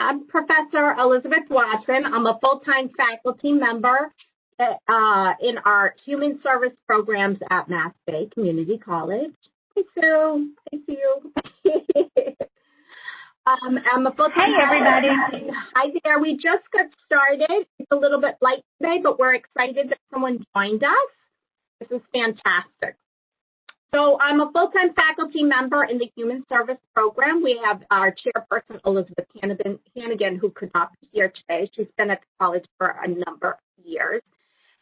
I'm Professor Elizabeth Watson. I'm a full-time faculty member in our human service programs at MassBay Community College. Hi, Sue. I see you. I'm a full-time. Hey, everybody. Hi there. We just got started. It's a little bit light today, but we're excited that someone joined us. This is fantastic. So I'm a full-time faculty member in the Human Service Program. We have our chairperson, Elizabeth Hannigan, who could not be here today. She's been at the college for a number of years.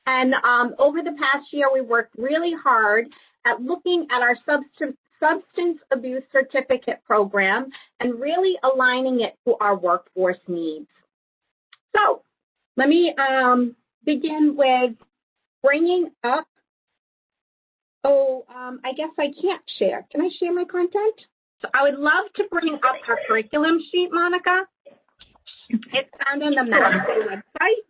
And over the past year, we worked really hard at looking at our substance abuse certificate program and really aligning it to our workforce needs. So let me begin with bringing up. I guess I can't share. Can I share my content? So I would love to bring up our curriculum sheet, Monica. It's found on the MassBay website,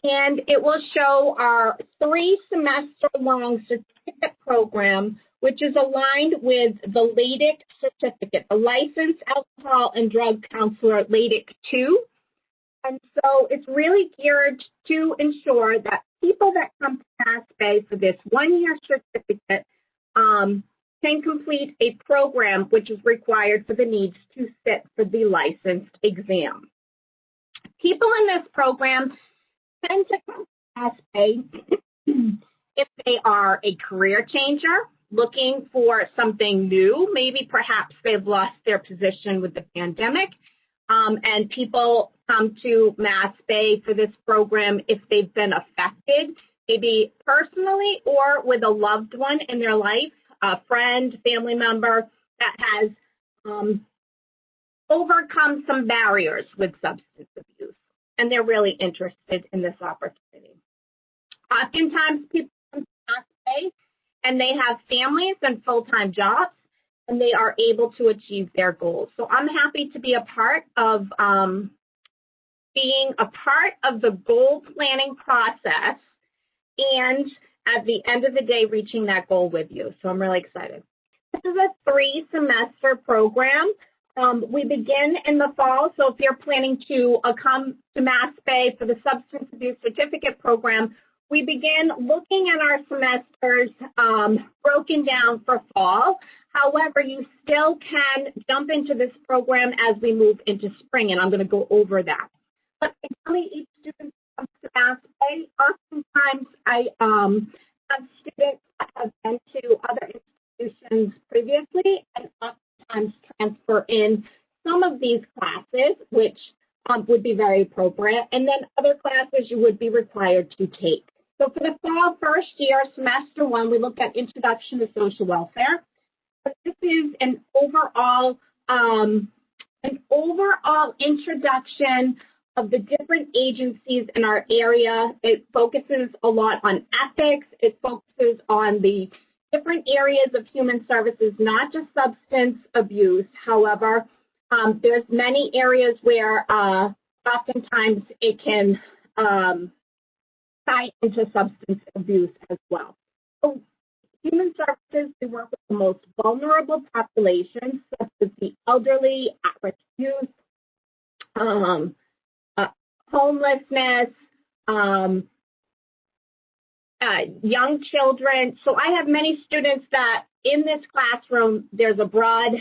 and it will show our 3-semester-long certificate program, which is aligned with the LADIC certificate, the Licensed Alcohol and Drug Counselor LADIC 2. And so it's really geared to ensure that people that come to MassBay for this one-year certificate can complete a program which is required for the needs to sit for the licensed exam. People in this program tend to come to MassBay if they are a career changer, looking for something new. Maybe perhaps they've lost their position with the pandemic. And people come to MassBay for this program if they've been affected, maybe personally or with a loved one in their life, a friend, family member that has overcome some barriers with substance abuse, and they're really interested in this opportunity. Oftentimes, people come to MassBay and they have families and full-time jobs, and they are able to achieve their goals. So I'm happy to be a part of the goal planning process, and at the end of the day, reaching that goal with you. So I'm really excited. This is a 3-semester program. We begin in the fall, so if you're planning to come to MassBay for the Substance Abuse Certificate Program, we begin looking at our semesters broken down for fall. However, you still can jump into this program as we move into spring, and I'm going to go over that. But ideally, each student comes to MassBay. Oftentimes, I have students that have been to other institutions previously and oftentimes transfer in some of these classes, which would be very appropriate, and then other classes you would be required to take. So for the fall first year, semester 1, we look at Introduction to Social Welfare. But this is an overall introduction of the different agencies in our area. It focuses a lot on ethics. It focuses on the different areas of human services, not just substance abuse. However, there's many areas where oftentimes it can tie into substance abuse as well. So human services, we work with the most vulnerable populations, such as the elderly, at-risk youth, homelessness, young children. So I have many students that in this classroom, there's a broad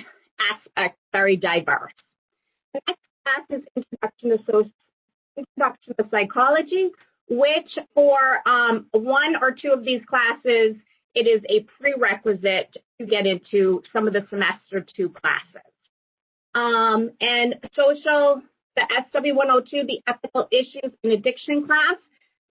aspect, very diverse. The next class is Introduction to Psychology, which for 1 or 2 of these classes, it is a prerequisite to get into some of the semester 2 classes. And social, the SW102, the Ethical Issues in Addiction class,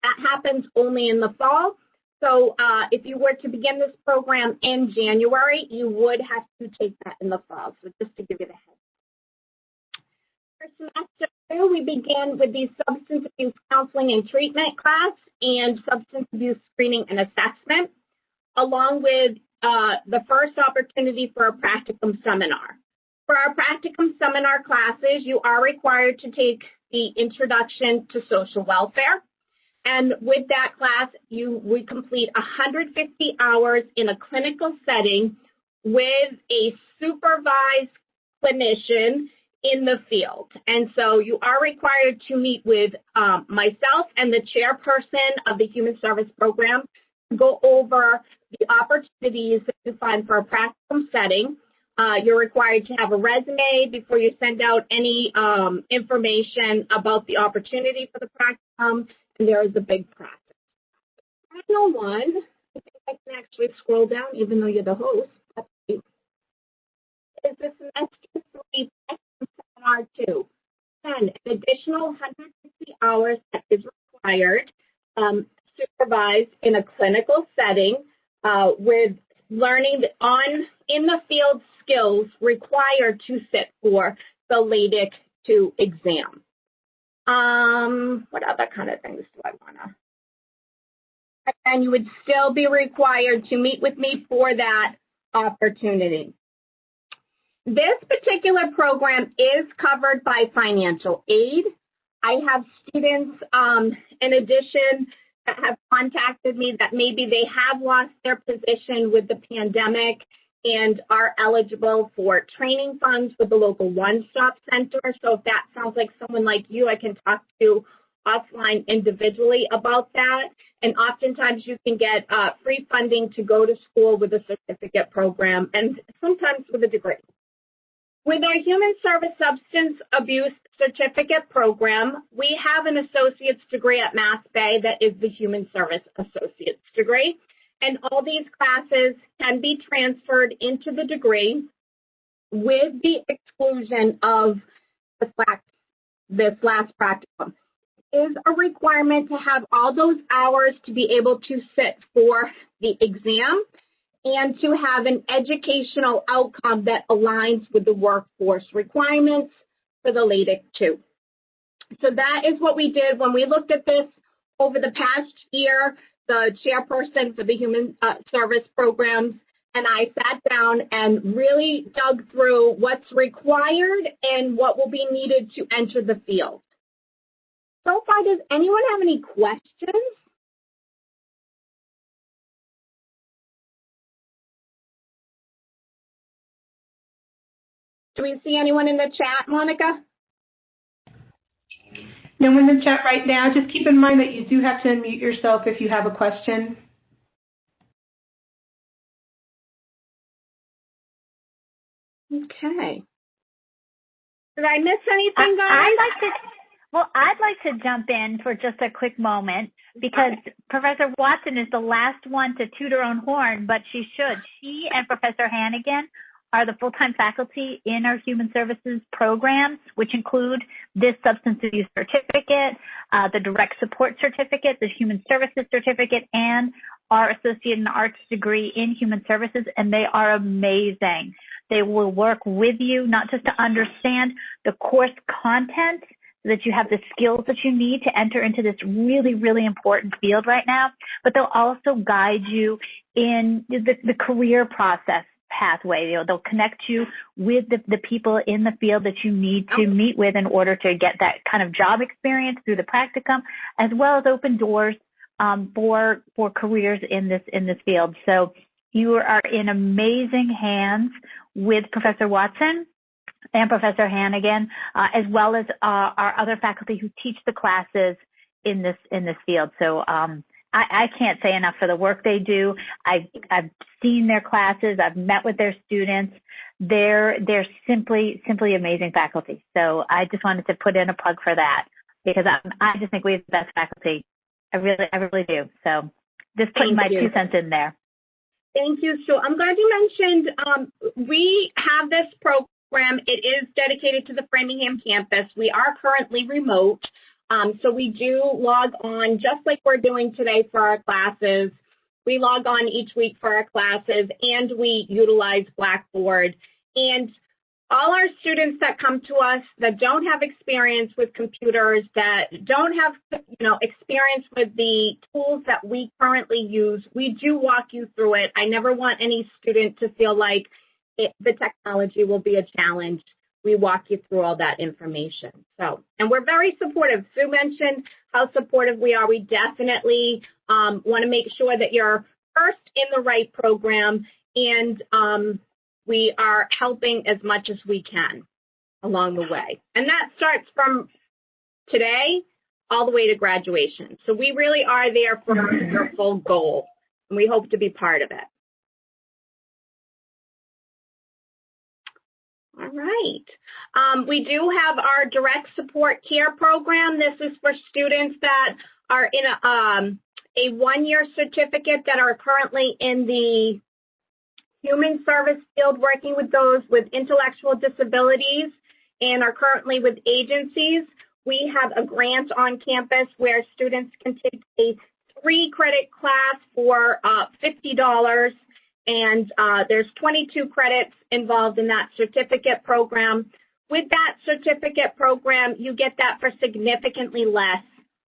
that happens only in the fall. So if you were to begin this program in January, you would have to take that in the fall. So just to give you the heads up. For semester 2, we begin with the Substance Abuse Counseling and Treatment class and Substance Abuse Screening and Assessment, along with the first opportunity for a practicum seminar. For our practicum seminar classes, you are required to take the Introduction to Social Welfare. And with that class, we complete 150 hours in a clinical setting with a supervised clinician in the field. And so you are required to meet with myself and the chairperson of the Human Service Program to go over the opportunities that you find for a practicum setting. You're required to have a resume before you send out any information about the opportunity for the practicum, and there is a big process. Final one, I think I can actually scroll down even though you're the host, is the semester 3 seminar 2. Again, an additional 150 hours that is required, supervised in a clinical setting with learning in the field skills required to sit for the LADIC 2 exam. What other kind of things do I want to? And you would still be required to meet with me for that opportunity. This particular program is covered by financial aid. I have students, in addition, that have contacted me that maybe they have lost their position with the pandemic and are eligible for training funds with the local one-stop center. So if that sounds like someone like you, I can talk to offline individually about that. And oftentimes you can get free funding to go to school with a certificate program and sometimes with a degree. With our Human Service Substance Abuse Certificate Program, we have an associate's degree at MassBay that is the Human Service Associate's degree. And all these classes can be transferred into the degree with the exclusion of this last practicum. It is a requirement to have all those hours to be able to sit for the exam and to have an educational outcome that aligns with the workforce requirements for the LADIC 2. So that is what we did when we looked at this over the past year. The chairperson for the Human Service Programs and I sat down and really dug through what's required and what will be needed to enter the field. So far, does anyone have any questions? Do we see anyone in the chat, Monica? No one in the chat right now. Just keep in mind that you do have to unmute yourself if you have a question. Okay. Did I miss anything, guys? I'd like to jump in for just a quick moment because Professor Watson is the last one to toot her own horn, but she should. She and Professor Hannigan are the full-time faculty in our human services programs, which include this substance abuse certificate, the direct support certificate, the human services certificate, and our associate in arts degree in human services, and they are amazing. They will work with you, not just to understand the course content, so that you have the skills that you need to enter into this really, really important field right now, but they'll also guide you in the career process pathway. They'll connect you with the people in the field that you need to meet with in order to get that kind of job experience through the practicum, as well as open doors for careers in this field. So you are in amazing hands with Professor Watson and Professor Hannigan, as well as our other faculty who teach the classes in this field. So I can't say enough for the work they do. I've seen their classes. I've met with their students. They're simply amazing faculty. So I just wanted to put in a plug for that because I just think we have the best faculty. I really do. So just putting my 2 cents in there. Thank you. So I'm glad you mentioned we have this program. It is dedicated to the Framingham campus. We are currently remote. So we do log on just like we're doing today for our classes. We log on each week for our classes and we utilize Blackboard. And all our students that come to us that don't have experience with computers, that don't have, experience with the tools that we currently use, we do walk you through it. I never want any student to feel like the technology will be a challenge. We walk you through all that information. So, and we're very supportive. Sue mentioned how supportive we are. We definitely want to make sure that you're first in the right program, and we are helping as much as we can. along the way. And that starts from today all the way to graduation. So we really are there for your full goal, and we hope to be part of it. All right. We do have our direct support care program. This is for students that are in a one-year certificate that are currently in the human service field, working with those with intellectual disabilities and are currently with agencies. We have a grant on campus where students can take a 3-credit class for $50. And there's 22 credits involved in that certificate program. With that certificate program, you get that for significantly less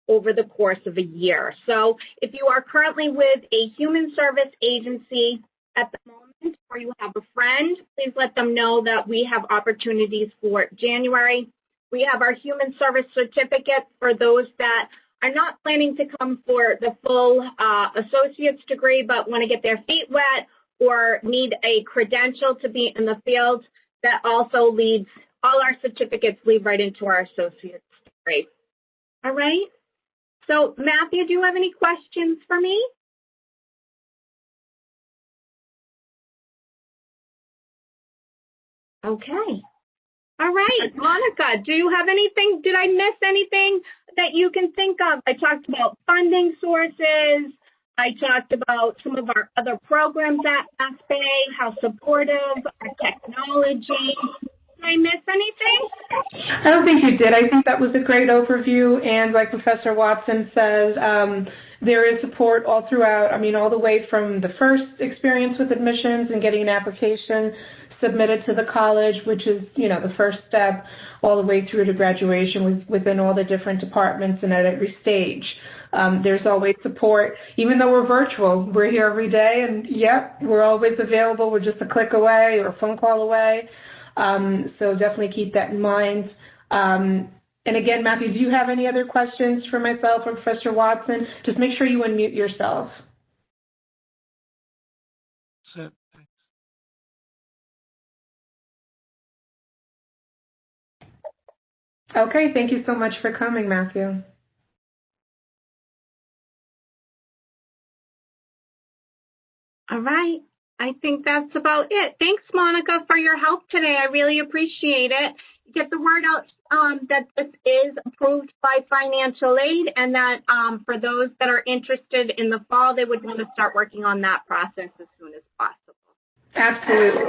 over the course of a year. So if you are currently with a human service agency at the moment, or you have a friend, please let them know that we have opportunities for January. We have our human service certificate for those that are not planning to come for the full associate's degree, but want to get their feet wet or need a credential to be in the field. That also leads, all our certificates lead right into our associate's degree. All right. So Matthew, do you have any questions for me? Okay. All right, Monica, do you have anything, did I miss anything that you can think of? I talked about funding sources. I talked about some of our other programs at MassBay, how supportive, our technology. Did I miss anything? I don't think you did. I think that was a great overview, and like Professor Watson says, there is support all throughout. I mean, all the way from the first experience with admissions and getting an application submitted to the college, which is, you know, the first step, all the way through to graduation within all the different departments and at every stage. There's always support. Even though we're virtual, we're here every day, and yep, we're always available. We're just a click away or a phone call away. So definitely keep that in mind. And again, Matthew, do you have any other questions for myself or Professor Watson? Just make sure you unmute yourself. Okay, thank you so much for coming, Matthew. All right. I think that's about it. Thanks, Monica, for your help today. I really appreciate it. Get the word out that this is approved by financial aid, and that for those that are interested in the fall, they would want to start working on that process as soon as possible. Absolutely.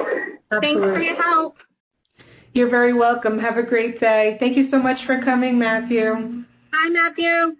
Thanks for your help. You're very welcome. Have a great day. Thank you so much for coming, Matthew. Bye, Matthew.